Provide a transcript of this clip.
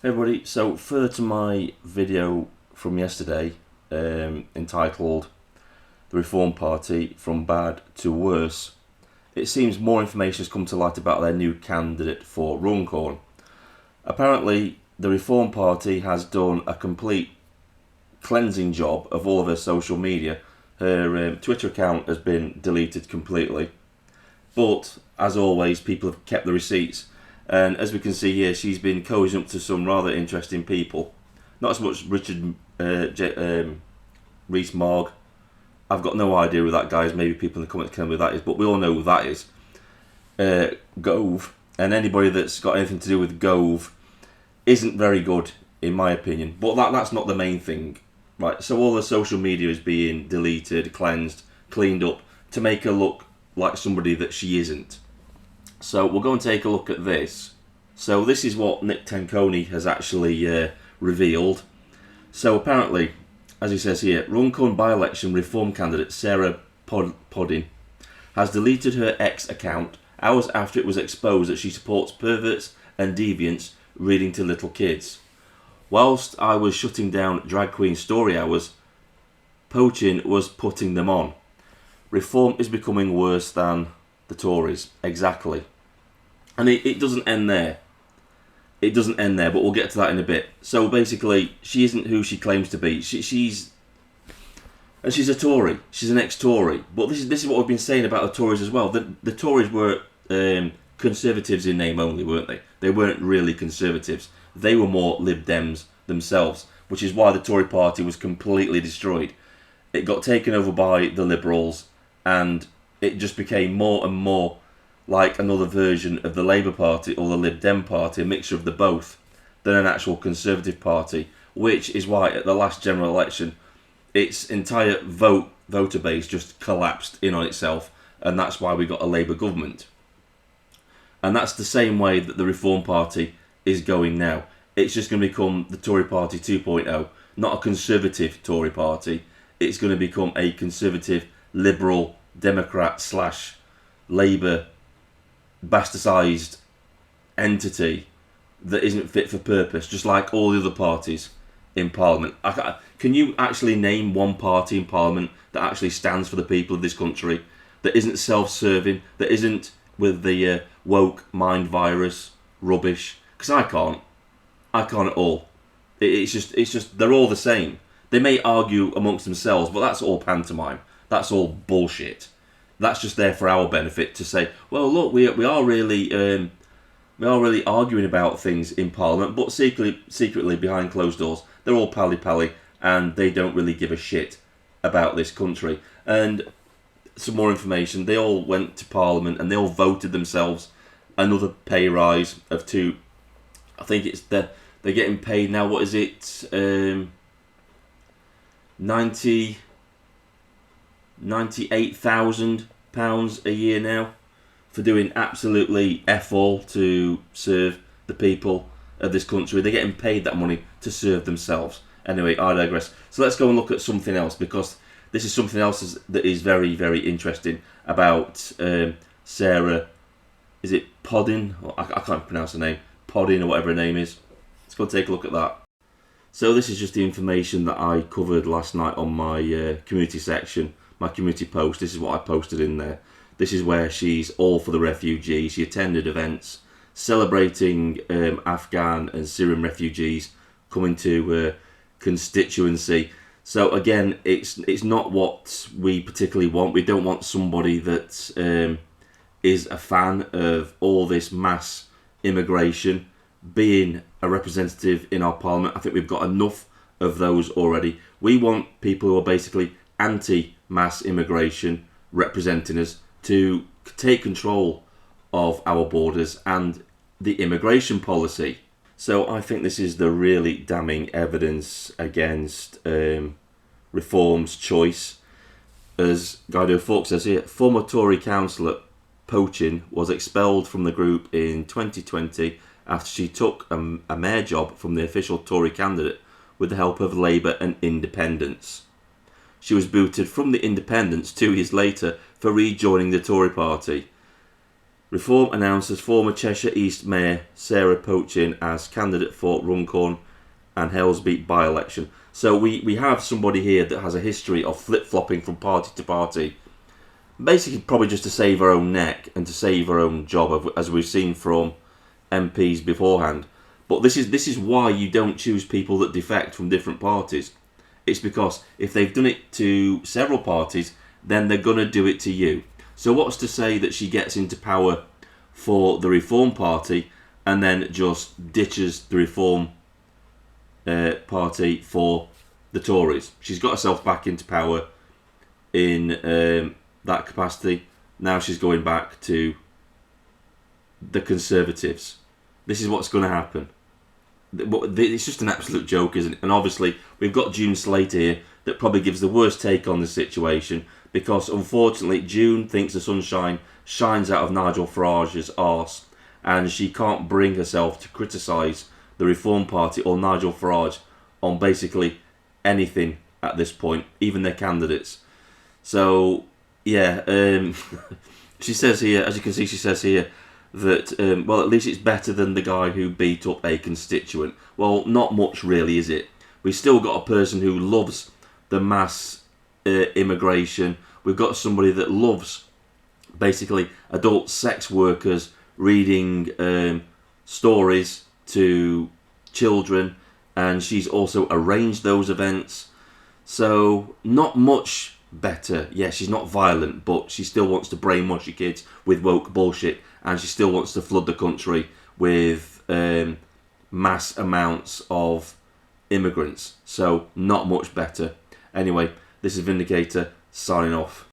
Hey everybody, so further to my video from yesterday entitled The Reform Party From Bad to Worse, it seems more information has come to light about their new candidate for Runcorn. Apparently the Reform Party has done a complete cleansing job of all of her social media. Her Twitter account has been deleted completely, but as always people have kept the receipts. And as we can see here, she's been cozying up to some rather interesting people. Not as much Richard Rees-Mogg. I've got no idea who that guy is. Maybe people in the comments can know who that is, but we all know who that is. Gove, and anybody that's got anything to do with Gove isn't very good, in my opinion. But that's not the main thing, right? So all the social media is being deleted, cleansed, cleaned up to make her look like somebody that she isn't. So we'll go and take a look at this. So this is what Nick Tenconi has actually revealed. So apparently, as he says here, Runcorn by-election reform candidate Sarah Podin has deleted her ex account hours after it was exposed that she supports perverts and deviants reading to little kids. Whilst I was shutting down drag queen story hours, Poaching was putting them on. Reform is becoming worse than the Tories. Exactly. And it doesn't end there. It doesn't end there, but we'll get to that in a bit. So basically, she isn't who she claims to be. She's a Tory. She's an ex-Tory. But this is what we've been saying about the Tories as well. The Tories were conservatives in name only, weren't they? They weren't really conservatives. They were more Lib Dems themselves, which is why the Tory party was completely destroyed. It got taken over by the Liberals, and it just became more and more like another version of the Labour Party or the Lib Dem Party, a mixture of the both, than an actual Conservative Party, which is why at the last general election, its entire voter base just collapsed in on itself, and that's why we got a Labour government. And that's the same way that the Reform Party is going now. It's just going to become the Tory Party 2.0, not a Conservative Tory Party. It's going to become a Conservative, Liberal, Democrat / Labour bastardised entity that isn't fit for purpose, just like all the other parties in Parliament. Can you actually name one party in Parliament that actually stands for the people of this country, that isn't self-serving, that isn't with the woke mind virus rubbish? Because I can't at all. It's just they're all the same. They may argue amongst themselves, but that's all pantomime. That's all bullshit. That's just there for our benefit to say, well, look, we are really arguing about things in Parliament, but secretly behind closed doors, they're all pally-pally, and they don't really give a shit about this country. And some more information, they all went to Parliament and they all voted themselves another pay rise of I think it's they're getting paid now, what is it, £98,000 a year now for doing absolutely F all to serve the people of this country. They're getting paid that money to serve themselves. Anyway, I digress. So let's go and look at something else, because this is something else that is very, very interesting about Sarah. Is it Podin? I can't pronounce her name. Podin or whatever her name is. Let's go and take a look at that. So this is just the information that I covered last night on my community section, my community post. This is what I posted in there. This is where she's all for the refugees. She attended events celebrating Afghan and Syrian refugees coming to her constituency. So again, it's not what we particularly want. We don't want somebody that is a fan of all this mass immigration being a representative in our Parliament. I think we've got enough of those already. We want people who are basically anti-mass immigration representing us to take control of our borders and the immigration policy. So I think this is the really damning evidence against Reform's choice. As Guido Fawkes says here, former Tory councillor Poaching was expelled from the group in 2020 after she took a mayor job from the official Tory candidate with the help of Labour and Independents. She was booted from the Independents 2 years later for rejoining the Tory party. Reform announces former Cheshire East Mayor Sarah Pochin as candidate for Runcorn and Hellsbeat by-election. So we have somebody here that has a history of flip-flopping from party to party, basically probably just to save her own neck and to save her own job, as we've seen from MPs beforehand. But this is why you don't choose people that defect from different parties. It's because if they've done it to several parties, then they're going to do it to you. So what's to say that she gets into power for the Reform Party and then just ditches the Reform Party for the Tories? She's got herself back into power in that capacity. Now she's going back to the Conservatives. This is what's going to happen. It's just an absolute joke, isn't it? And obviously, we've got June Slater here that probably gives the worst take on the situation, because unfortunately, June thinks the sunshine shines out of Nigel Farage's arse, and she can't bring herself to criticise the Reform Party or Nigel Farage on basically anything at this point, even their candidates. So, yeah, she says here, as you can see, she says here that, well, at least it's better than the guy who beat up a constituent. Well, not much really, is it? We've still got a person who loves the mass immigration. We've got somebody that loves, basically, adult sex workers reading stories to children, and she's also arranged those events. So, not much better. Yeah, she's not violent, but she still wants to brainwash your kids with woke bullshit, and she still wants to flood the country with mass amounts of immigrants. So, not much better. Anyway, this is Vindicator, signing off.